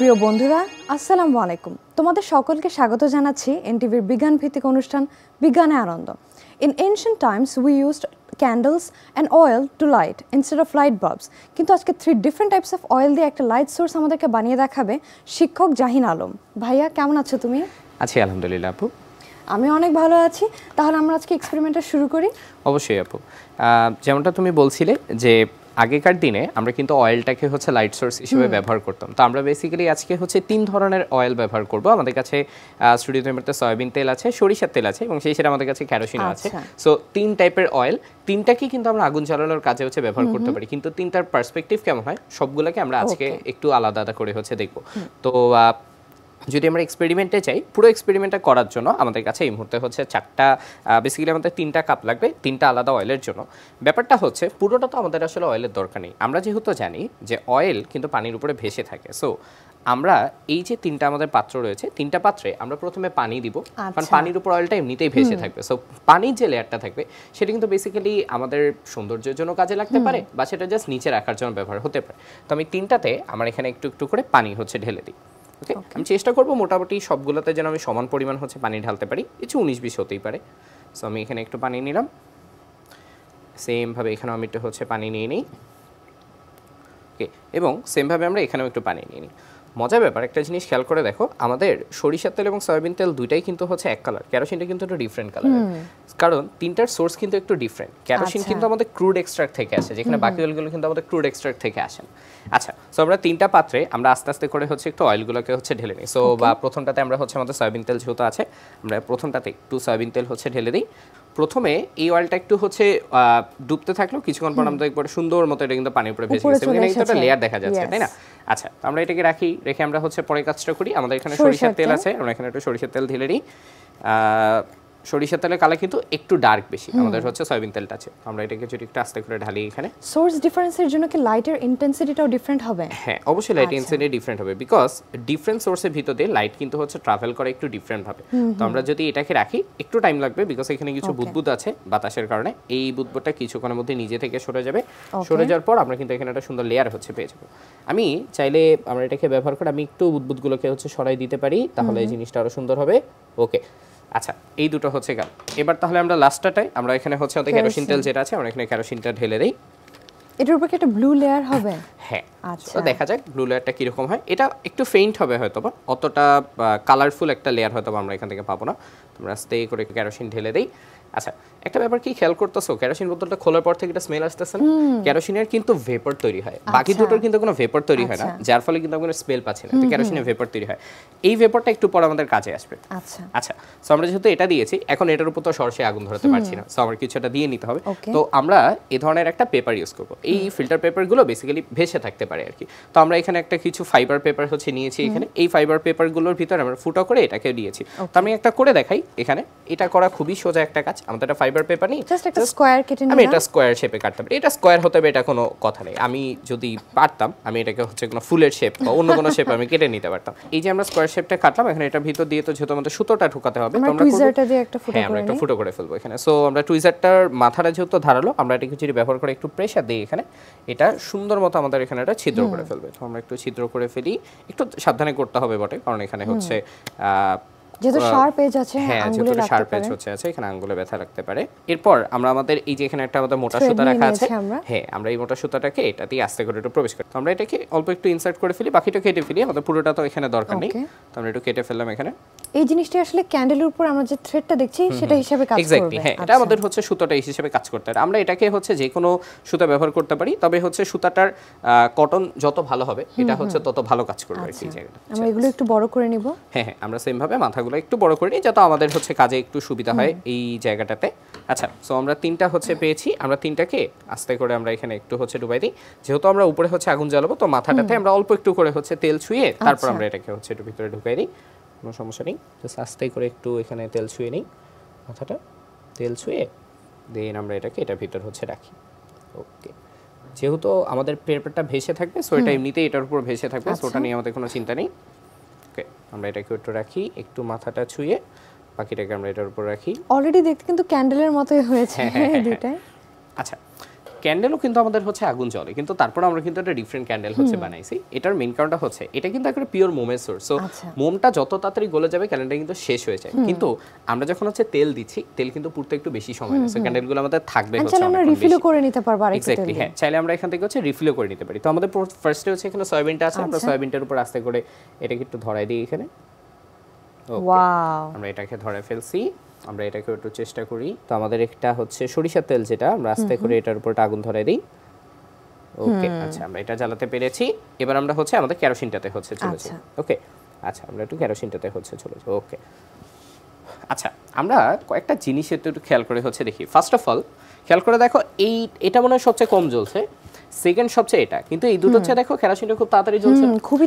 প্রিয় বন্ধুরা, আসসালামু আলাইকুম। তোমাদের সকলকে স্বাগত জানাচ্ছি এনটিভির বিজ্ঞান ভিত্তিক অনুষ্ঠান বিজ্ঞানে আনন্দ। In ancient times we used candles and oil to light instead of light bulbs. কিন্তু আজকে 3 different types of oil দিয়ে একটা লাইট সোর্স আমাদেরকে বানিয়ে দেখাবে শিক্ষক জাহিন আলম। ভাইয়া কেমন আছো তুমি? আছি আলহামদুলিল্লাহ আপু। আমি অনেক ভালো আছি। তাহলে আমরা আজকে এক্সপেরিমেন্টটা শুরু করি। অবশ্যই আপু, যেমনটা তুমি বলছিলে যে আগেকার দিনে আমরা কিন্তু অয়েলটাকে হচ্ছে লাইট সোর্স হিসেবে ব্যবহার করতাম। তো আমরা বেসিক্যালি আজকে হচ্ছে 3 ধরনের অয়েল ব্যবহার করব। আমাদের কাছে স্টুডিওতে মধ্যে সয়াবিন তেল আছে, সরিষার তেল আছে এবং সেই সাথে আমাদের কাছে কেরোসিনও আছে। সো 3 টাইপের অয়েল, 3টাকে কিন্তু আমরা আগুন জ্বালানোর কাজে হচ্ছে ব্যবহার করতে পারি। কিন্তু 3টার পার্সপেক্টিভ কেমন হয় সবগুলোকে আমরা আজকে একটু আলাদা আলাদা করে হচ্ছে দেখব। তো যদি আমরা এক্সপেরিমেন্টে চাই, পুরো এক্সপেরিমেন্টটা করার জন্য আমাদের কাছে এই মুহূর্তে হচ্ছে 4টা, বেসিক্যালি আমাদের 3টা কাপ লাগবে 3টা আলাদা অয়েলের জন্য। ব্যাপারটা হচ্ছে পুরোটা তো আমাদের আসলে অয়েলের দরকার নেই। আমরা যেহেতু জানি যে অয়েল কিন্তু পানির উপরে ভেসে থাকে, সো আমরা এই যে 3টা আমাদের পাত্র রয়েছে, 3টা পাত্রে আমরা প্রথমে পানি দিব, কারণ পানির উপর অয়েলটা এমনিতেই ভেসে থাকবে। সো পানির যে লেয়ারটা থাকবে সেটা কিন্তু বেসিক্যালি আমাদের সৌন্দর্যের জন্য কাজে লাগতে পারে বা সেটা জাস্ট নিচে রাখার জন্য ব্যবহার হতে পারে। তো আমি 3টাতে আমার এখানে একটু একটু করে পানি হচ্ছে ঢেলে দিই। ওকে, আমি চেষ্টা করব মোটামুটি সবগুলোতে যেন আমি সমান পরিমাণ হচ্ছে পানি ঢালতে পারি। কিছু 19-20 হতেই পারে। সো আমি এখানে একটু পানি নিলাম, সেমভাবে এখানেও আমি একটু হচ্ছে পানি নিয়ে নিই। ওকে, এবং সেমভাবে আমরা এখানেও একটু পানি নিয়ে নিই। মজার ব্যাপার, একটা জিনিস খেয়াল করে দেখো, আমাদের সরিষার তেল এবং সয়াবিন তেল দুইটাই কিন্তু হচ্ছে এক কালার, কেরোসিনটা কিন্তু একটু ডিফারেন্ট কালার, কারণ 3টার সোর্স কিন্তু একটু ডিফারেন্ট। কেরোসিন কিন্তু আমাদের ক্রুড এক্সট্রাক্ট থেকে আসে, যেখানে বাকি অয়েলগুলো কিন্তু আমাদের ক্রুড এক্সট্রাক্ট থেকে আসে। আচ্ছা, সো আমরা 3টা পাত্রে আমরা আস্তে আস্তে করে হচ্ছে একটু অয়েলগুলোকে হচ্ছে ঢেলে নিই। সো বা প্রথমটাতে আমরা হচ্ছে আমাদের সয়াবিন তেল যেহেতু আছে, আমরা প্রথমটাতে একটু সয়াবিন তেল হচ্ছে ঢেলে দিই। প্রথমে এই অয়েলটা একটু হচ্ছে ডুবতে থাকলো, কিছুক্ষণ পর আমরা একবার সুন্দর মতো এটা কিন্তু পানির উপরে ভেসে গেছে, এখানে কিন্তু একটা লেয়ার দেখা যাচ্ছে, তাই না? আচ্ছা, আমরা এটাকে রেখে আমরা হচ্ছে পরে কাজটা করি। আমাদের এখানে সরিষার তেল আছে, আমরা এখানে একটু সরিষার তেল ঢেলে নিই। সরিষার তেলের কালার কিন্তু একটু ডার্ক বেশি, আমাদের হচ্ছে সয়াবিন তেলটা আছে। আমরা এটাকে যদি একটু আস্তে করে ঢালি এখানে। সোর্স ডিফারেন্সের জন্য কি লাইটের ইন্টেন্সিটিটাও ডিফারেন্ট হবে? হ্যাঁ, অবশ্যই লাইট ইন্টেন্সিটি ডিফারেন্ট হবে, বিকজ ডিফারেন্ট সোর্সের ভিতর দিয়ে লাইট কিন্তু হচ্ছে ট্রাভেল করে একটু ডিফারেন্ট ভাবে। তো আমরা যদি এটাকে রাখি, একটু টাইম লাগবে, বিকজ এখানে কিছু বুদবুদ আছে বাতাসের কারণে। এই বুদবুদটা কিছুক্ষণের মধ্যে নিজে থেকে সরে যাবে। সরে যাওয়ার পর আমরা কিন্তু এখানে একটা সুন্দর লেয়ার হচ্ছে পেয়ে যাবো। আমি চাইলে আমরা এটাকে ব্যবহার করে আমি একটু বুদবুদগুলোকে হচ্ছে সরাই দিতে পারি, তাহলে এই জিনিসটা আরো সুন্দর হবে। ওকে, আচ্ছা, এই দুটো হচ্ছে গেল। এবার তাহলে আমরা লাস্টটায় আমরা এখানে হচ্ছে আমাদের কেরোসিন তেল যেটা আছে, আমরা এখানে কেরোসিনটা ঢেলে দেই। এটার উপর কি একটা ব্লু লেয়ার হবে? হ্যাঁ, আচ্ছা, তো দেখা যাক ব্লু লেয়ারটা কিরকম হয়। এটা একটু ফেইন্ট হবে হয়তো বা, অতটা কালারফুল একটা লেয়ার হয়তো আমরা এখান থেকে পাবো না। তোমরা আস্তে করে কেরোসিন ঢেলে দেই। আচ্ছা, একটা ব্যাপার কি খেয়াল করতেছো, কেরোসিন বোতলটা খোলার পর থেকে একটা স্মেল আসতেছে না? কেরোসিনের কিন্তু ভেপার তৈরি হয়, বাকি দুটোর কিন্তু কোনো ভেপার তৈরি হয় না, যার ফলে কিন্তু আমরা স্মেল পাচ্ছি না। তো কেরোসিনের ভেপার তৈরি হয়, এই ভেপারটা একটু পর আমাদের কাজে আসবে। আচ্ছা, সো আমরা যেহেতু এটা দিয়েছি, এখন এটার উপর তো সরাসরি আগুন ধরাতে পারছি না, সো আমরা কিছুটা দিয়ে নিতে হবে। তো আমরা এই ধরনের একটা পেপার ইউজ করব। এই ফিল্টার পেপারগুলো বেসিক্যালি ভেসে থাকতে পারে আর কি। তো আমরা এখানে একটা কিছু ফাইবার পেপার হচ্ছে নিয়েছি এখানে। এই ফাইবার পেপারগুলোর ভিতরে আমরা ফুটো করে এটাকে দিয়েছি। তো আমি একটা করে দেখাই এখানে। এটা করা খুবই সোজা একটা কাজ। আমাদের একটা ফাইবার পেপার নিই, জাস্ট একটা স্কয়ার কেটে নিলাম। আমি এটা স্কয়ার শেপে কাটতে পারি। এটা স্কয়ার হতে হবে, এটা কোনো কথা নেই। আমি যদি পারতাম আমি এটাকে হচ্ছে কোনো ফুলের শেপ বা অন্য কোনো শেপ আমি কেটে নিতে পারতাম। এই যে আমরা স্কয়ার শেপটা কাটলাম, এখানে এটা ভিতর দিয়ে তো যেহেতু আমাদের সুতোটা ঢোকাতে হবে, আমরা টুইজারটা দিয়ে একটা ফুটো করে আমরা একটা ফুটো করে ফেলবো এখানে। সো আমরা টুইজারটার মাথাটা যেহেতু ধারালো, আমরা এটাকে যদি ব্যবহার করে একটু প্রেসার দিই এখানে, এটা সুন্দর মতো আমাদের এখানে একটা ছিদ্র করে ফেলবে। তো আমরা একটু ছিদ্র করে ফেলি, একটু সাবধানে করতে হবে বটে, কারণ এখানে হচ্ছে যেহেতু শার্প এজ আছে, আঙ্গুলে শার্প এজ হচ্ছে আছে, এখানে আঙ্গুলে ব্যথা লাগতে পারে। এরপর আমরা আমাদের এই যে এখানে একটা আমাদের মোটা সুতা রাখা আছে, হ্যাঁ, আমরা এই মোটা সুতাটাকে এটা দিয়ে আস্তে করে একটু প্রবেশ করি। তো আমরা এটাকে অল্প একটু ইনসার্ট করে ফেলি, বাকিটা কেটে ফেলি, আমাদের পুরোটা তো এখানে দরকার নেই। তো আমরা একটু কেটে ফেললাম এখানে। এই জিনিসটা আসলে ক্যান্ডেলের উপর আমরা যে থ্রেডটা দেখছি সেটা হিসেবে কাজ করবে। এক্স্যাক্টলি, হ্যাঁ, এটা আমাদের হচ্ছে সুতাটা হিসেবে কাজ করতে পারে। আমরা এটাকে হচ্ছে যে কোনো সুতা ব্যবহার করতে পারি, তবে হচ্ছে সুতাটার কটন যত ভালো হবে এটা হচ্ছে তত ভালো কাজ করবে আর কি। জায়গাটা আমরা এগুলো একটু বড় করে নিব। হ্যাঁ, আমরা সেম ভাবে মাথাগুলো একটু বড় করে নিই, যাতে আমাদের হচ্ছে কাজে একটু সুবিধা হয় এই জায়গাটাতে। আচ্ছা, সো আমরা 3টা হচ্ছে পেয়েছি। আমরা 3টাকে আস্তে করে আমরা এখানে একটু হচ্ছে ডুবাই দিই। যেহেতু আমরা উপরে হচ্ছে আগুন জ্বালাবো, তো মাথাটাতে আমরা অল্প একটু করে হচ্ছে তেল ছুঁয়ে তারপর আমরা এটাকে হচ্ছে একটু ভিতরে ঢুকাই দিই। কোনো সমস্যা নেই, জাস্ট আস্তে করে একটু এখানে তেল ছুঁয়ে নিই, মাথাটা তেল ছুঁয়ে দেন আমরা এটাকে এটার ভিতর হচ্ছে রাখি। ওকে, যেহেতু আমাদের পেপারটা ভেসে থাকবে, সো এটা এমনিতেই এটার উপর ভেসে থাকবে, সো ওটা নিয়ে আমাদের কোনো চিন্তা নেই। ওকে, আমরা এটাকে একটু রাখি, একটু মাথাটা ছুঁয়ে বাকিটাকে আমরা এটার উপর রাখি। অলরেডি দেখতে কিন্তু ক্যান্ডেলের মতোই হয়েছে এই দুইটাই। আচ্ছা, ক্যান্ডেলও কিন্তু আমাদের হচ্ছে আগুন জ্বলে, কিন্তু তারপর আমরা কিন্তু একটা ডিফারেন্ট ক্যান্ডেল হচ্ছে বানাইছি। এটার মেইন কারণটা হচ্ছে এটা কিন্তু একটা পিওর মোমের সোর্স। সো মোমটা যত তাড়াতাড়ি গলে যাবে ক্যান্ডেলটা কিন্তু শেষ হয়ে যায়, কিন্তু আমরা যখন হচ্ছে তেল দিচ্ছি, তেল কিন্তু পুড়তে একটু বেশি সময় নেয়। সো ক্যান্ডেলগুলো আমাদের থাকবে হচ্ছে আমরা রিফিলও করে নিতে পারবো আরেকটু তেল। এক্স্যাক্টলি, হ্যাঁ, চাইলে আমরা এখান থেকে হচ্ছে রিফিলও করে নিতে পারি। তো আমাদের ফার্স্টে হচ্ছে এখানে সয়াবিনটা আছে, আমরা সয়াবিনটার উপর আস্তে করে এটাকে একটু ধরাই দিই এখানে। ওয়াও, আমরা এটাকে ধরে ফেলছি। আমরা এটাকে একটু চেষ্টা করি। তো আমাদের একটা হচ্ছে সরিষার তেল, যেটা আমরা আস্তে করে এটার উপর আগুন ধরে দিই। ওকে, আচ্ছা, আমরা এটা জ্বালাতে পেরেছি। এবার আমরা হচ্ছে আমাদের কেরোসিনটাতে হচ্ছে চলে যাই। ওকে, আচ্ছা, আমরা একটু কেরোসিনটাতে হচ্ছে চলে যাই। ওকে, আচ্ছা, আমরা কয়েকটা জিনিস একটু খেয়াল করে হচ্ছে দেখি। ফার্স্ট অফ অল খেয়াল করে দেখো, এটা মনে হয় সবচেয়ে কম জ্বলছে, সেকেন্ড সবচেয়ে এটা, কিন্তু এই দুটো হচ্ছে দেখো কেরোসিনটা খুব তাড়াতাড়ি জ্বলছে, খুব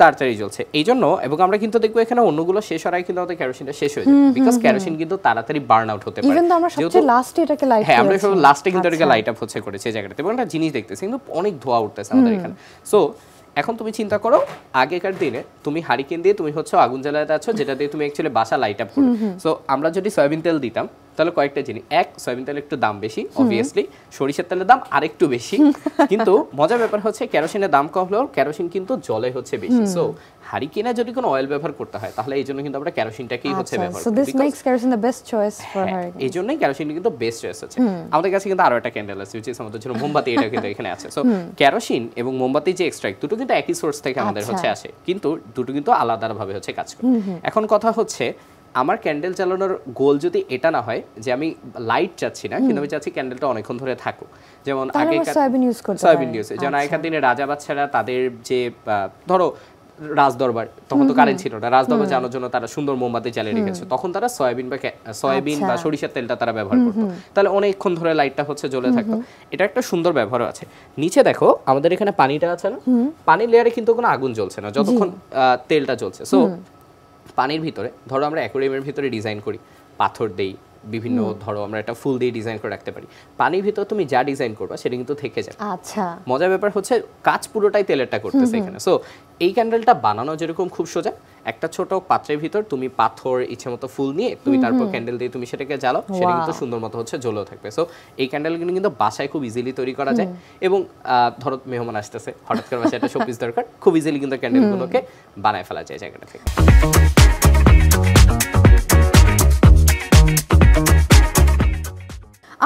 তাড়াতাড়ি জ্বলছে। এই জন্য, এবং আমরা কিন্তু দেখবো এখানে অন্যগুলো শেষ হওয়ার আগে কিন্তু আমাদের কেরোসিনটা শেষ হয়ে যাবে, বিকজ কেরোসিন কিন্তু তাড়াতাড়ি বার্ন আউট হতে পারে। ইভেন তো আমরা সবচেয়ে লাস্টে এটাকে লাইট, হ্যাঁ, আমরা সব লাস্টে কিন্তু এটাকে লাইট আপ হচ্ছে করেছে এই জায়গাটাতে, এবং একটা জিনিস দেখতেছি কিন্তু অনেক ধোঁয়া উঠতেছে আমাদের এখানে। সো এখন তুমি চিন্তা করো, আগেকার দিনে তুমি হারিকেন দিয়ে তুমি হচ্ছে আগুন জ্বালাতে আছো, যেটা দিয়ে তুমি অ্যাকচুয়ালি বাসা লাইট আপ করো। সো আমরা যদি সয়াবিন তেল দিতাম, তাহলে কয়েকটা জিনিস, এক, সয়াবিন তেলের একটু দাম বেশি, অবভিয়াসলি সরিষার তেলের দাম আরেকটু বেশি, কিন্তু মজার ব্যাপার হচ্ছে কেরোসিনের দাম কম হলেও কেরোসিন কিন্তু জলে হচ্ছে বেশি। সো হারিকেনে যদি কোনো অয়েল ব্যবহার করতে হয়, তাহলে এই জন্য কিন্তু আমরা কেরোসিনটাকেই হচ্ছে ব্যবহার করি। So this makes kerosene the best choice for hurricane. এই জন্যই কেরোসিন কিন্তু বেস্ট চয়েস হচ্ছে। আমাদের কাছে কিন্তু আরো একটা ক্যান্ডেল আছে, which is আমাদের জন্য মোমবাতি, এটা কিন্তু এখানে আছে। সো কেরোসিন এবং মোমবাতি যে এক্সট্রাক্ট, দুটো কিন্তু একই সোর্স থেকে আমাদের হচ্ছে আসে, কিন্তু দুটো কিন্তু আলাদাভাবে হচ্ছে কাজ করে। এখন কথা হচ্ছে, আমার ক্যান্ডেল জ্বালানোর গোল যদি এটা না হয় যে আমি লাইট চাচ্ছি না, কিন্তু আমি চাচ্ছি ক্যান্ডেলটা অনেকক্ষণ ধরে থাকুক, যেমন আগে সয়াবিন ইউজ করতে পারি। সয়াবিন ইউজ, যেমন আগেকার দিনে রাজা বাদশারা তাদের যে ধরো রাজদরবার, তখন তো কারেন্ট ছিল না, রাজদরবার জানার জন্য তারা সুন্দর মোমবাতি জ্বালিয়ে রেখেছে, তখন তারা সয়াবিন বা সরিষার তেলটা তারা ব্যবহার করতো, তাহলে অনেকক্ষণ ধরে লাইটটা হচ্ছে জ্বলে থাকতো। এটা একটা সুন্দর ব্যবহারও আছে। নিচে দেখো আমাদের এখানে পানিটা আছে না, পানির লেয়ারে কিন্তু কোনো আগুন জ্বলছে না যতক্ষণ তেলটা জ্বলছে। সো পানির ভিতরে ধরো আমরা অ্যাকোয়ারিয়ামের ভিতরে ডিজাইন করি, পাথর দেই, বিভিন্ন ধরো আমরা একটা ফুল দিয়ে ডিজাইন করে রাখতে পারি, পানির ভিতর তুমি যা ডিজাইন করবা সেটা কিন্তু থেকে যায়। আচ্ছা, মজার ব্যাপার হচ্ছে কাজ পুরোটাই তেলেরটা করতেছে এখানে। সো এই ক্যান্ডেলটা বানানো যেরকম খুব সোজা, একটা ছোট পাত্রের ভিতর তুমি পাথর ইচ্ছে মতো ফুল নিয়ে তুমি তারপর ক্যান্ডেল দিয়ে তুমি সেটাকে জ্বালাও, সেটা কিন্তু সুন্দর মতো হচ্ছে জ্বলেও থাকবে। সো এই ক্যান্ডেলগুলো কিন্তু বাসায় খুব ইজিলি তৈরি করা যায়, এবং ধরো মেহমান আসতেছে, হঠাৎ করে বাসায় একটা শোপিস দরকার, খুব ইজিলি কিন্তু ক্যান্ডেলগুলোকে বানায় ফেলা যায় জায়গাটা থেকে।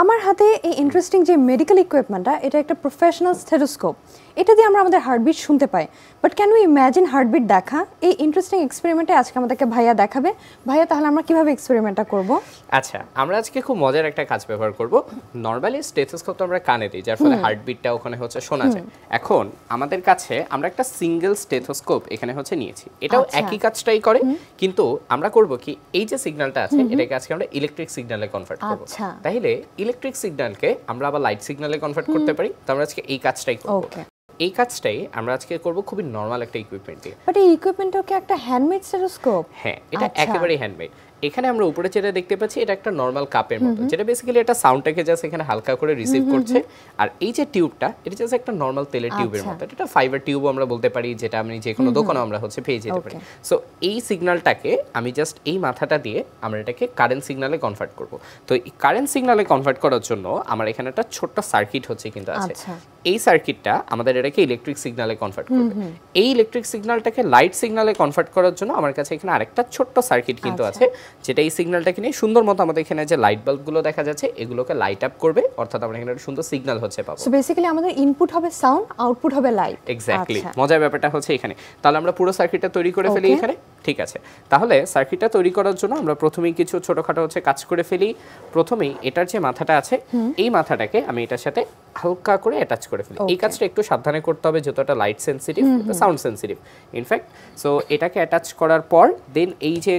আমার হাতে এই ইন্টারেস্টিং যে মেডিকেল ইকুইপমেন্টটা, এটা একটা প্রফেশনাল স্টেথোস্কোপ। এটা দিয়ে আমরা আমাদের হার্টবিট শুনতে পাই, but can we imagine heartbeat দেখা? এই ইন্টারেস্টিং এক্সপেরিমেন্টে আজকে আমাদেরকে ভাইয়া দেখাবে। ভাইয়া, তাহলে আমরা কিভাবে এক্সপেরিমেন্টটা করব? আচ্ছা, আমরা আজকে খুব মজার একটা কাজ ব্যবহার করব। নরমালি স্টেথোস্কোপ তো আমরা কানে দিই, যার ফলে হার্টবিটটা ওখানে হচ্ছে শোনা যায়। এখন আমাদের কাছে আমরা একটা সিঙ্গেল স্টেথোস্কোপ এখানে হচ্ছে নিয়েছি, এটাও একই কাজটাই করে, কিন্তু আমরা করব কি, এই যে সিগন্যালটা আছে এটাকে আজকে আমরা ইলেকট্রিক সিগন্যালে কনভার্ট করব। তাহলে ইলেকট্রিক সিগন্যালকে আমরা আবার লাইট সিগন্যালে কনভার্ট করতে পারি। তো আমরা আজকে এই কাজটাই করব। এই কাজটাই আমরা আজকে করব খুবই নরমাল একটা ইকুইপমেন্ট দিয়ে। বাট এই ইকুইপমেন্টও কি একটা হ্যান্ডমেড স্টেথোস্কোপ? হ্যাঁ, এটা একেবারেই হ্যান্ডমেড। এখানে আমরা উপরে যেটা দেখতে পাচ্ছি এটা একটা নরমাল কাপের মতো, যেটা বেসিক্যালি এটা সাউন্ডটাকে জাস্ট এখানে হালকা করে রিসিভ করছে। আর এই যে টিউবটা, এটা জাস্ট একটা নরমাল তেলের টিউবের মতো, এটা ফাইবার টিউব আমরা বলতে পারি, যেটা আমি যে কোনো দোকানে আমরা হচ্ছে পেয়ে যেতে পারি। সো এই সিগন্যালটাকে আমি জাস্ট এই মাথাটা দিয়ে আমরা এটাকে কারেন্ট সিগন্যালে কনভার্ট করব। তো এই কারেন্ট সিগন্যালে কনভার্ট করার জন্য আমার এখানে একটা ছোট্ট সার্কিট হচ্ছে কিন্তু আছে। এই সার্কিটটা আমাদের এটাকে ইলেকট্রিক সিগন্যালে কনভার্ট করবে। এই ইলেকট্রিক সিগন্যালটাকে লাইট সিগন্যালে কনভার্ট করার জন্য আমার কাছে এখানে আরেকটা ছোট্ট সার্কিট কিন্তু আছে, যেটা এই সিগন্যালটাকে নিয়ে সুন্দর মতো আমাদের এখানে যে লাইট বাল্বগুলো দেখা যাচ্ছে এগুলোকে লাইট আপ করবে, অর্থাৎ আমরা এখানে একটা সুন্দর সিগন্যাল হচ্ছে পাবো। সো বেসিক্যালি আমাদের ইনপুট হবে সাউন্ড, আউটপুট হবে লাইট। এক্স্যাক্টলি, মজার ব্যাপারটা হচ্ছে এখানে। তাহলে আমরা পুরো সার্কিটটা তৈরি করে ফেলি এখানে, ঠিক আছে? তাহলে সার্কিটটা তৈরি করার জন্য আমরা প্রথমেই কিছু ছোটখাটো হচ্ছে কাজ করে ফেলি। প্রথমেই এটার যে মাথাটা আছে, এই মাথাটাকে আমি এটার সাথে হালকা করে অ্যাটাচ করে ফেলি। এই কাজটা একটু সাবধানে করতে হবে, যেহেতু এটা light sensitive, sound sensitive in fact. So এটাকে অ্যাটাচ করার পর দেন এই যে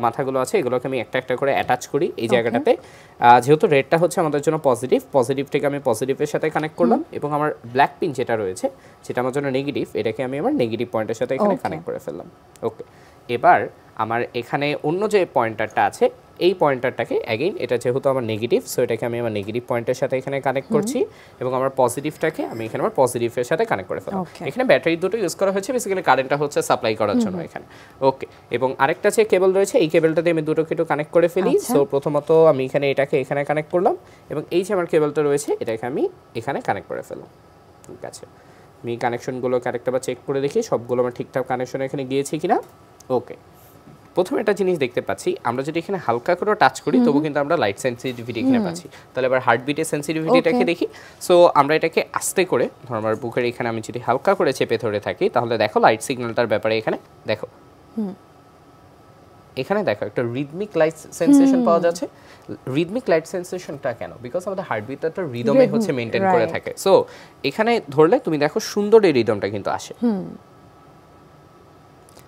মাথাগুলো আছে এগুলোকে আমি একটা একটা করে অ্যাটাচ করি এই জায়গাটাতে। যেহেতু রেডটা হচ্ছে আমাদের জন্য পজিটিভ, পজিটিভটাকে আমি পজিটিভের সাথে কানেক্ট করলাম, এবং আমার ব্ল্যাক পিন যেটা রয়েছে, যেটা আমার জন্য নেগেটিভ, এটাকে আমি আমার নেগেটিভ পয়েন্টের সাথে এখানে কানেক্ট করে ফেললাম। ওকে, এবার আমার এখানে অন্য যে পয়েন্টারটা আছে এই পয়েন্টারটাকে অ্যাগেইন এটা যেহেতু আমার নেগেটিভ, সো এটাকে আমি আমার নেগেটিভ পয়েন্টের সাথে এখানে কানেক্ট করছি এবং আমার পজিটিভটাকে আমি এখানে আমার পজিটিভের সাথে কানেক্ট করে ফেললাম। এখানে ব্যাটারি দুটো ইউজ করা হয়েছে, বেসিক্যালি কারেন্টটা হচ্ছে সাপ্লাই করার জন্য এখানে। ওকে, এবং আরেকটা যে কেবল রয়েছে এই কেবলটা দিয়ে আমি দুটোকে একটু কানেক্ট করে ফেলি। সো প্রথমত আমি এখানে এটাকে এখানে কানেক্ট করলাম এবং এই যে আমার কেবলটা রয়েছে এটাকে আমি এখানে কানেক্ট করে ফেললাম। ঠিক আছে, আমি কানেকশনগুলোকে আরেকটাবার চেক করে দেখি সবগুলো আমার ঠিকঠাক কানেকশন এখানে গিয়েছে কিনা। ওকে, প্রথমে একটা জিনিস দেখতে পাচ্ছি, আমরা যদি এখানে হালকা করে টাচ করি তবু কিন্তু আমরা লাইট সেন্সিটিভিটি এখানে পাচ্ছি। তাহলে এবার হার্টবিটের সেন্সিটিভিটিটাকে দেখি। সো আমরা এটাকে আস্তে করে আমার বুকের এখানে আমি যদি হালকা করে চেপে ধরে থাকি তাহলে দেখো লাইট সিগন্যালটার ব্যাপারে এখানে দেখো, এখানে দেখো একটা রিদমিক লাইট সেন্সেশন পাওয়া যাচ্ছে। রিদমিক লাইট সেন্সেশনটা কেন? বিকজ আমাদের হার্টবিটটা একটা রিদমে হচ্ছে মেইনটেইন করে থাকে। সো এখানে ধরলে তুমি দেখো সুন্দর এই রিদমটা কিন্তু আসে।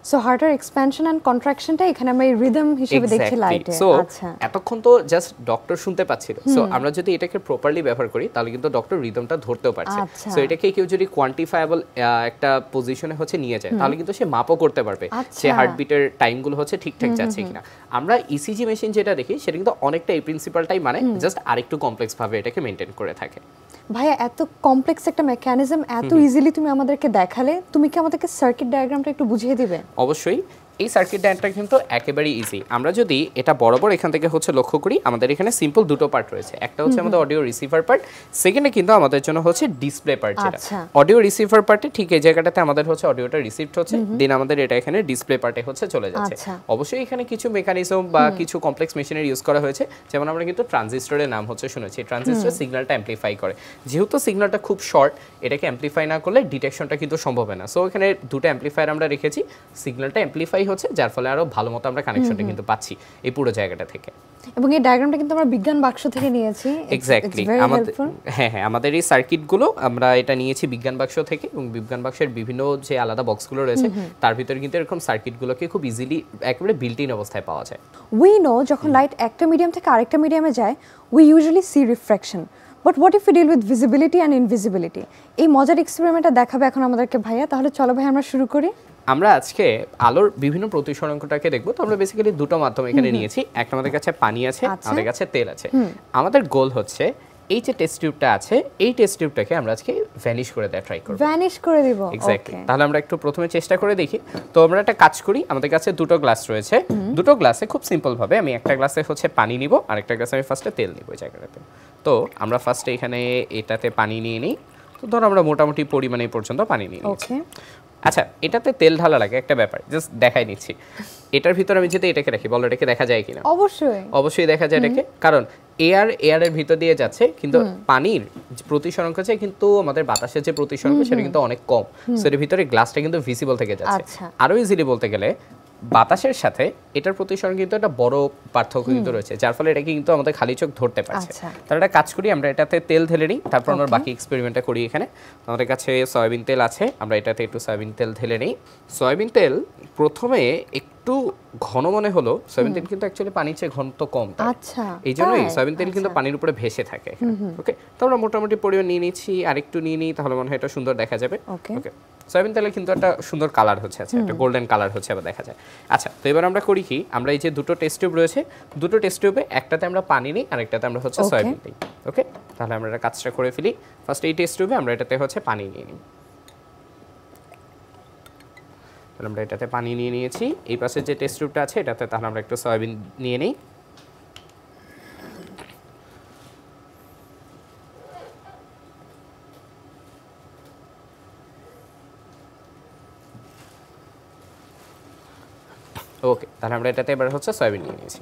সো হার্টের এক্সপ্যানশন এন্ড কন্ট্রাকশনটা এখানে আমরা এই রিদম হিসেবে দেখছি লাইটে। আচ্ছা, এতক্ষণ তো জাস্ট ডক্টর শুনতে পাচ্ছিল। সো আমরা যদি এটাকে প্রপারলি ব্যবহার করি তাহলে কিন্তু ডক্টর রিদমটা ধরতেও পারছে। সো এটাকে কেউ যদি কোয়ান্টিফায়াবল একটা পজিশনে হচ্ছে নিয়ে যায় তাহলে কিন্তু সে মাপও করতে পারবে যে হার্টবিটের টাইমগুলো হচ্ছে ঠিকঠাক যাচ্ছে কিনা। আমরা ইসিজি মেশিন যেটা দেখি সেটা কিন্তু অনেকটা এই প্রিন্সিপালটাই মানে, জাস্ট আরেকটু কমপ্লেক্স ভাবে এটাকে মেইনটেইন করে থাকে। ভাইয়া এত কমপ্লেক্স একটা মেকানিজম এত ইজিলি তুমি আমাদেরকে দেখালে, তুমি কি আমাদেরকে সার্কিট ডায়াগ্রামটা একটু বুঝিয়ে দিবে? অবশ্যই, এই সার্কিট ডায়াগ্রামটা কিন্তু একেবারেই ইজি। আমরা যদি এটা বরাবর এখান থেকে হচ্ছে লক্ষ্য করি, আমাদের এখানে সিম্পল দুটো পার্ট রয়েছে। একটা হচ্ছে আমাদের অডিও রিসিভার পার্ট, সেকেন্ডে কিন্তু আমাদের জন্য হচ্ছে ডিসপ্লে পার্ট। যেটা অডিও রিসিভার পার্টে ঠিক এই জায়গাটাতে আমাদের হচ্ছে অডিওটা রিসিভড হচ্ছে, দেন আমাদের এটা এখানে ডিসপ্লে পার্টে হচ্ছে চলে যাচ্ছে। অবশ্যই এখানে কিছু মেকানিজম বা কিছু কমপ্লেক্স মেশিনারি ইউজ করা হয়েছে, যেমন আমরা কিন্তু ট্রানজিস্টরের নাম হচ্ছে শুনেছি। ট্রানজিস্টর সিগন্যালটা অ্যামপ্লিফাই করে, যেহেতু সিগন্যালটা খুব শর্ট এটাকে অ্যামপ্লিফাই না করলে ডিটেকশনটা কিন্তু সম্ভব হয় না। সো এখানে দুটো অ্যামপ্লিফায়ার আমরা রেখেছি, সিগন্যালটা অ্যামপ্লিফাই হচ্ছে যার ফলে আরো ভালো মতো আমরা কানেকশনটা কিন্তু পাচ্ছি এই পুরো জায়গাটা থেকে। এবং এই ডায়াগ্রামটা কিন্তু আমরা বিজ্ঞান বাক্স থেকে নিয়েছি। এক্স্যাক্টলি, আমাদের এই সার্কিটগুলো আমরা এটা নিয়েছি বিজ্ঞান বাক্স থেকে, এবং বিজ্ঞান বাক্সের বিভিন্ন যে আলাদা বক্সগুলো রয়েছে তার ভিতরে কিন্তু এরকম সার্কিটগুলোকে খুব ইজিলি একেবারে বিল্ট ইন অবস্থায় পাওয়া যায়। উই নো যখন লাইট একটা মিডিয়াম থেকে আরেকটা মিডিয়ামে যায় we usually see refraction, but what if you deal with visibility and invisibility? এই মজার এক্সপেরিমেন্টটা দেখাবে এখন আমাদেরকে ভাইয়া। তাহলে চলো ভাই আমরা শুরু করি। আমরা আজকে আলোর বিভিন্ন প্রতিসরাঙ্কটাকে দেখবো। তো আমরা বেসিক্যালি দুটো মাধ্যম এখানে নিয়েছি, একটা আমাদের কাছে পানি আছে, আমাদের কাছে তেল আছে। আমাদের গোল হচ্ছে এই যে টেস্ট টিউবটা আছে এই টেস্ট টিউবটাকে আমরা আজকে ভ্যানিশ করে দেওয়া ট্রাই করব। ভ্যানিশ করে দিব? এক্স্যাক্টলি। তাহলে আমরা একটু প্রথমে চেষ্টা করে দেখি। তো আমরা একটা কাজ করি, আমাদের কাছে দুটো গ্লাস রয়েছে, দুটো গ্লাসে খুব সিম্পল ভাবে আমি একটা গ্লাসে হচ্ছে পানি নিব আর একটা গ্লাসে আমি ফার্স্টে তেল নিব এই জায়গাটাতে। তো আমরা ফার্স্টে এখানে এটাতে পানি নিয়ে নিই। তো ধরো আমরা মোটামুটি পরিমাণে পর্যন্ত পানি নিয়ে নিচ্ছি। আচ্ছা, এটাতে তেল ঢালা লাগে একটা ব্যাপার, জাস্ট দেখাই নিচ্ছি। এটার ভিতর আমি যদি এটাকে রাখি, বলো এটাকে দেখা যায় কিনা? অবশ্যই দেখা যায় এটাকে, কারণ এয়ারের ভিতর দিয়ে যাচ্ছে, কিন্তু পানির প্রতিসরাঙ্ক আছে কিন্তু আমাদের বাতাসের যে প্রতিসরাঙ্ক সেটা কিন্তু অনেক কম। সো এর ভিতরে গ্লাসটা কিন্তু ভিজিবল থেকে যাচ্ছে। আরো ইজিলি বলতে গেলে বাতাসের সাথে এটার প্রতিসরণ কিন্তু একটা বড় পার্থক্য কিন্তু রয়েছে, যার ফলে এটাকে কিন্তু আমাদের খালি চোখ ধরতে পারছে। তাহলে একটা কাজ করি, আমরা এটাতে তেল ঢেলে নিই, তারপর আমরা বাকি এক্সপেরিমেন্টটা করি। এখানে আমাদের কাছে সয়াবিন তেল আছে, আমরা এটাতে একটু সয়াবিন তেল ঢেলে নিই। সয়াবিন তেল প্রথমে একটু ঘন মনে হলো, সয়াবিন তেল কিন্তু অ্যাকচুয়ালি পানির চেয়ে ঘনত্ব কম। এই জন্যই সয়াবিন তেল কিন্তু পানির উপরে ভেসে থাকে। ওকে, তো আমরা মোটামুটি পরিমাণ নিয়ে নিচ্ছি, আর একটু নিয়ে নিই, তাহলে মনে হয় এটা সুন্দর দেখা যাবে। ওকে, সয়াবিন তেলে কিন্তু একটা সুন্দর কালার হচ্ছে, একটা গোল্ডেন কালার হচ্ছে আবার দেখা যায়। আচ্ছা, তো এবার আমরা করি কি, আমরা এই যে দুটো টেস্ট টিউব রয়েছে, দুটো টেস্ট টিউবে একটাতে আমরা পানি নিই আর একটাতে আমরা হচ্ছে সয়াবিন দিই। ওকে, তাহলে আমরা এটা কাজটা করে ফেলি। ফার্স্ট এই টেস্ট টিউবে আমরা এটাতে হচ্ছে পানি নিয়ে নিই। তাহলে আমরা এটাতে পানি নিয়ে নিয়েছি। এই পাশে যে টেস্ট টিউবটা আছে এটাতে তাহলে আমরা একটু সয়াবিন নিয়ে নিই। ওকে, তাহলে আমরা এটাতে এবার হচ্ছে সয়াবিন নিয়ে নিয়েছি।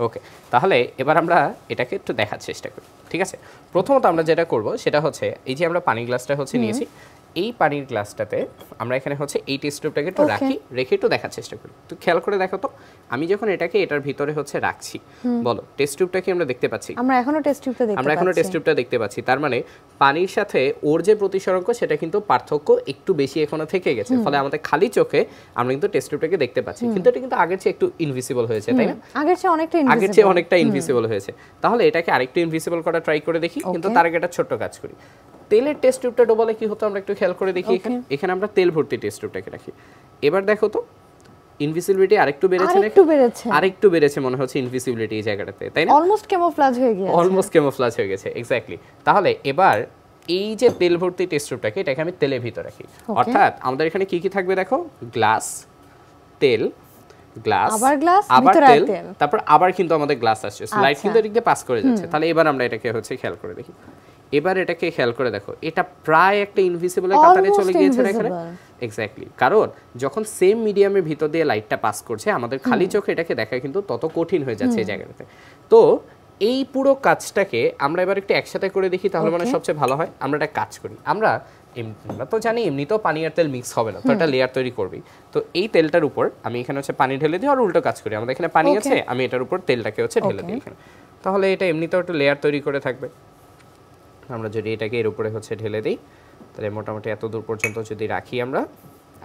ওকে, তাহলে এবার আমরা এটাকে একটু দেখার চেষ্টা করি। ঠিক আছে, প্রথমত আমরা যেটা করব সেটা হচ্ছে এই যে আমরা পানির গ্লাসটা হচ্ছে নিয়েছি, এই পানির গ্লাসটাতে আমরা এখানে হচ্ছে এই টেস্ট টিউবটাকে একটু রেখে একটু দেখার চেষ্টা করি। তো খেয়াল করে দেখো তো, আমি যখন এটাকে এটার ভিতরে হচ্ছে রাখছি, বলো টেস্ট টিউবটা কি আমরা দেখতে পাচ্ছি? আমরা এখনো টেস্ট টিউবটা দেখতে পাচ্ছি। তার মানে পানির সাথে ওর যে প্রতিসরাঙ্ক সেটা কিন্তু পার্থক্য একটু বেশি এখনো থেকে গেছে, ফলে আমাদের খালি চোখে আমরা কিন্তু টেস্ট টিউবটাকে দেখতে পাচ্ছি, কিন্তু এটা কিন্তু আগের চেয়ে একটু ইনভিজিবল হয়েছে, তাই না? আগের চেয়ে অনেকটা ইনভিজিবল হয়েছে। তাহলে এটাকে আরেকটু ইনভিজিবল করা ট্রাই করে দেখি, কিন্তু তার আগে একটা ছোট্ট কাজ করি। তেলের টেস্ট টিউবটা ডোবালে কি হতো আমরা একটু খেয়াল করে দেখি। এখানে আমরা তেল ভর্তি টেস্ট টিউবটাকে রাখি। এবার দেখো তো, ইনভিজিবিলিটি আরেকটু বেড়েছে নাকি? আরেকটু বেড়েছে মনে হচ্ছে ইনভিজিবিলিটি এই জায়গাটাতে, তাই না? অলমোস্ট ক্যামোফ্লাজ হয়ে গেছে। অলমোস্ট ক্যামোফ্লাজ হয়ে গেছে, এক্স্যাক্টলি। তাহলে এবার এই যে তেল ভর্তি টেস্ট টিউবটাকে, এটাকে আমি তেলের ভিতর রাখি। অর্থাৎ আমাদের এখানে কি কি থাকবে দেখো, গ্লাস, তেল, গ্লাস, আবার তেল, তারপর আবার কিন্তু আমাদের গ্লাস আসছে, লাইট কিন্তু এদিক দিয়ে পাস করে যাচ্ছে। তাহলে এবার আমরা এটাকে হচ্ছে খেয়াল করে দেখি, এবার এটাকে খেয়াল করে দেখো, এটা প্রায় একটা ইনভিজিবলের কাতারে চলে গিয়েছে না এখানে? এক্স্যাক্টলি, কারণ যখন সেম মিডিয়ামের ভিতর দিয়ে লাইটটা পাস করছে, আমাদের খালি চোখে এটাকে দেখা কিন্তু তত কঠিন হয়ে যাচ্ছে এই জায়গাটাতে। তো এই পুরো কাজটাকে আমরা এবার একটু একসাথে করে দেখি, তাহলে মানে সবচেয়ে ভালো হয়। আমরা একটা কাজ করি, আমরা তো জানি এমনিতেও পানি আর তেল মিক্স হবে না, তো একটা লেয়ার তৈরি করবি। তো এই তেলটার উপর আমি এখানে হচ্ছে পানি ঢেলে দিই, আর উল্টো কাজ করি, আমাদের এখানে পানি আছে, আমি এটার উপর তেলটাকে হচ্ছে ঢেলে দিই এখানে। তাহলে এটা এমনিতেও একটা লেয়ার তৈরি করে থাকবে। আমরা যদি এটাকে এর উপরে হচ্ছে ঢেলে দিই, তাহলে মোটামুটি এত দূর পর্যন্ত যদি রাখি আমরা,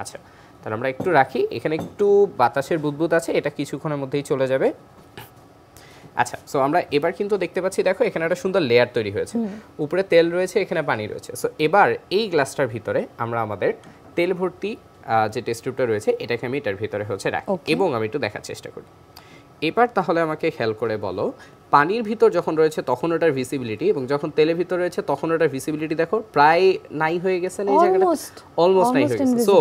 আচ্ছা তাহলে আমরা একটু রাখি, এখানে একটু বাতাসের বুদবুদ আছে, এটা কিছুক্ষণের মধ্যেই চলে যাবে। আচ্ছা, সো আমরা এবার কিন্তু দেখতে পাচ্ছি, দেখো এখানে একটা সুন্দর লেয়ার তৈরি হয়েছে, উপরে তেল রয়েছে, এখানে পানি রয়েছে। সো এবার এই গ্লাসটার ভিতরে আমরা আমাদের তেল ভর্তি যে টেস্ট টিউবটা রয়েছে, এটাকে আমি এটার ভিতরে হচ্ছে রাখি, এবং আমি একটু দেখার চেষ্টা করি। এবার তাহলে আমাকে খেয়াল করে বলো, পানির ভিতর যখন রয়েছে তখন ওটার ভিজিবিলিটি, এবং যখন তেলের ভিতর রয়েছে তখন ওটার ভিজিবিলিটি দেখো প্রায় নাই হয়ে গেছে না এই জায়গাটা, অলমোস্ট নাই হয়ে গেছে। সো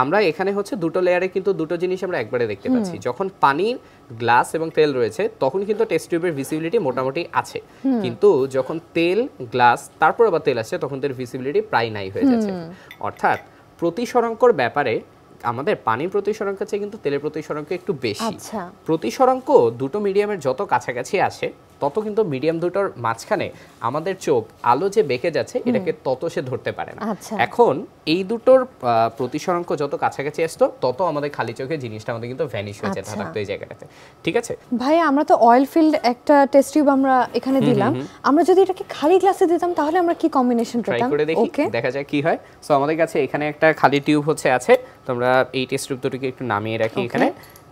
আমরা এখানে হচ্ছে দুটো লেয়ারে কিন্তু দুটো জিনিস আমরা একবারে দেখতে পাচ্ছি। যখন পানির গ্লাস এবং তেল রয়েছে তখন কিন্তু টেস্ট টিউবের ভিজিবিলিটি মোটামুটি আছে, কিন্তু যখন তেল, গ্লাস, তারপর আবার তেল আসছে, তখন তার ভিজিবিলিটি প্রায় নাই হয়ে যাচ্ছে। অর্থাৎ প্রতিসরাঙ্কর ব্যাপারে আমাদের পানির প্রতিসরাঙ্ক চেয়ে কিন্তু তেলের প্রতিসরাঙ্ক একটু বেশি। প্রতিসরাঙ্ক দুটো মিডিয়ামের যত কাছাকাছি আসে, তত কিন্তু মিডিয়াম দুটোর মাঝখানে আমাদের চোখ আলো যে বেঁকে যাচ্ছে, এটাকে তত সে ধরতে পারে না। এখন এই দুটোর প্রতিসরাঙ্ক যত কাছাকাছি আসতো, তত আমাদের খালি চোখে জিনিসটা আমাদের কিন্তু ভ্যানিশ হয়ে যেতে থাকতো এই জায়গাটাতে। ঠিক আছে ভাই, আমরা তো অয়েল ফিল্ড একটা টেস্ট টিউব আমরা এখানে দিলাম, আমরা যদি এটাকে খালি গ্লাসে দিতাম তাহলে আমরা কি কম্বিনেশন পেতাম? ট্রাই করে দেখি, দেখা যাক কি হয়। সো আমাদের কাছে এখানে একটা খালি টিউব হচ্ছে আছে, তোমরা এই টেস্ট টিউব দুটোকে একটু নামিয়ে রাখি, এখানে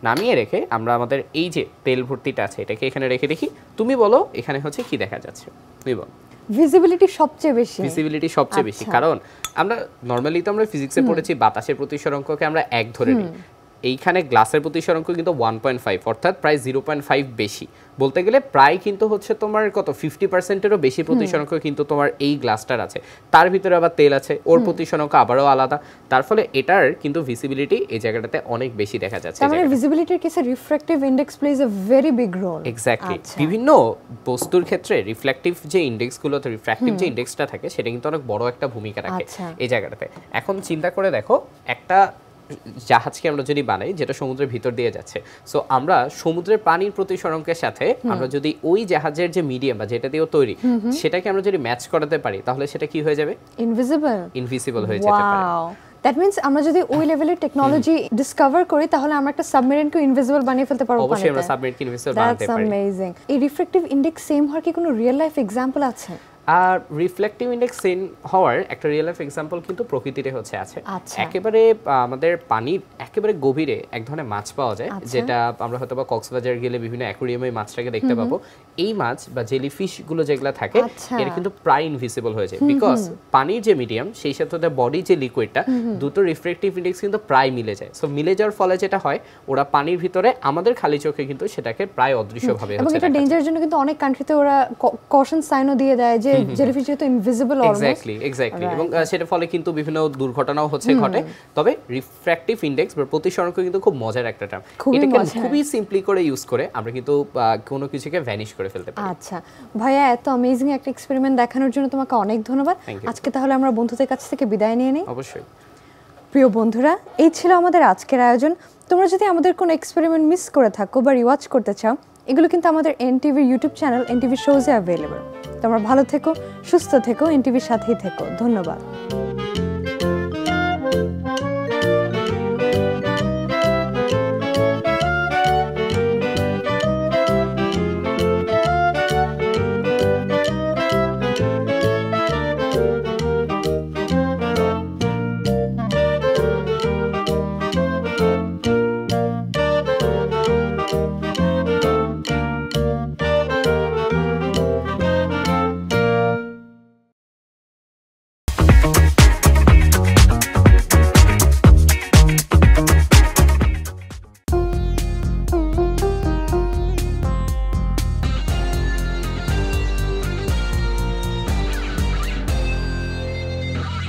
নামিয়ে রেখে আমরা আমাদের এই যে তেল ভর্তিটা আছে এটাকে এখানে রেখে দেখি। তুমি বলো এখানে হচ্ছে কি দেখা যাচ্ছে, তুমি বলো। ভিজিবিলিটি সবচেয়ে বেশি, কারণ আমরা নরমালি তো আমরা ফিজিক্সে পড়েছি বাতাসের প্রতিসরাঙ্ককে আমরা 1 ধরে নিই, এইখানে গ্লাসের প্রতিসরাঙ্ক কিন্তু 1.5, অর্থাৎ প্রায় 0.5 বেশি। বলতে গেলে প্রায় কিন্তু হচ্ছে তোমার কত 50%-এরও বেশি প্রতিসরাঙ্ক কিন্তু তোমার এই গ্লাসটার আছে। তার ভিতরে আবার তেল আছে, ওর প্রতিসরাঙ্ক আবারও আলাদা, তার ফলে এটার কিন্তু ভিজিবিলিটি এই জায়গাটাতে অনেক বেশি দেখা যাচ্ছে। মানে ভিজিবিলিটির কেসে refractive index plays a very big role. Exactly, বিভিন্ন বস্তুর ক্ষেত্রে রিফ্লেকটিভ যে ইনডেক্সগুলোতে রিফ্র্যাক্টিভ যে ইনডেক্সটা থাকে, সেটা কিন্তু অনেক বড় একটা ভূমিকা রাখে এই জায়গাটাতে। এখন চিন্তা করে দেখো, একটা জাহাজকে আমরা যদি বানাই যেটা সমুদ্রের ভিতর দিয়ে যাচ্ছে, সো আমরা সমুদ্রের পানির প্রতিসরাঙ্কের সাথে আমরা যদি ওই জাহাজের যে মিডিয়াম বা যেটা দিয়ে তৈরি, সেটাকে আমরা যদি ম্যাচ করাতে পারি, তাহলে সেটা কি হয়ে যাবে? ইনভিজিবল হয়ে যেতে পারে। দ্যাট মিন্স আমরা যদি ওই লেভেলের টেকনোলজি ডিসকভার করি, তাহলে আমরা একটা সাবমেরিনকে ইনভিজিবল বানিয়ে ফেলতে পারবো। অবশ্যই আমরা সাবমেরিনকে ইনভিজিবল বানাতে পারি। That's amazing. এই রিফ্র্যাক্টিভ ইনডেক্স সেম হওয়ার কি কোনো রিয়েল লাইফ এক্সাম্পল আছে? আর রিফ্লেকটিভ ইনডেক্স সেম হওয়ার একটা রিয়েল লাইফ এক্সাম্পল কিন্তু প্রকৃতিতে হচ্ছে আছে। একেবারে আমাদের পানির একেবারে গভীরে এক ধরনের মাছ পাওয়া যায়, যেটা আমরা হয়তো বা কক্সবাজার গেলে বিভিন্ন অ্যাকোয়ারিয়ামে মাছটাকে দেখতে পাবো। এই মাছ বা জেলিফিশ গুলো যেগুলো থাকে, এর কিন্তু প্রায় ইনভিজিবল হয়ে যায়, বিকজ পানির যে মিডিয়াম সেই সাথে বডি যে লিকুইডটা, দুটো রিফ্লেকটিভ ইনডেক্স কিন্তু প্রায় মিলে যায়। সো মিলে যাওয়ার ফলে যেটা হয়, ওরা পানির ভিতরে আমাদের খালি চোখে কিন্তু সেটাকে প্রায় অদৃশ্যভাবে হচ্ছে। এবং এটা ডেঞ্জারের জন্য কিন্তু অনেক কান্ট্রিতে ওরা কশন সাইনও দিয়ে দেয় যে জেলিফিশ যেহেতু ইনভিজিবল অলমোস্ট। এক্স্যাক্টলি, এবং সেটার ফলে কিন্তু বিভিন্ন দুর্ঘটনাও ঘটে। তবে রিফ্র্যাক্টিভ ইনডেক্স বা প্রতিসরাঙ্ক কিন্তু খুব মজার একটা টার্ম, এটাকে খুবই সিম্পলি করে ইউজ করে আমরা কিন্তু কোনো কিছুকে ভ্যানিশ করে ফেলতে পারি। আচ্ছা ভাইয়া, এত অ্যামেজিং একটা এক্সপেরিমেন্ট দেখানোর জন্য তোমাকে অনেক ধন্যবাদ। আজকে তাহলে আমরা বন্ধুদের কাছ থেকে বিদায় নিয়ে নিই। অবশ্যই। প্রিয় বন্ধুরা, এই ছিল আমাদের আজকের আয়োজন। তোমরা যদি আমাদের কোনো এক্সপেরিমেন্ট মিস করে থাকো বা রিওয়াচ করতে চাও, এগুলো কিন্তু আমাদের এনটিভির ইউটিউব চ্যানেল এনটিভি শোজে অ্যাভেলেবল। তোমরা ভালো থেকো, সুস্থ থেকো, এনটিভির সাথেই থেকো। ধন্যবাদ।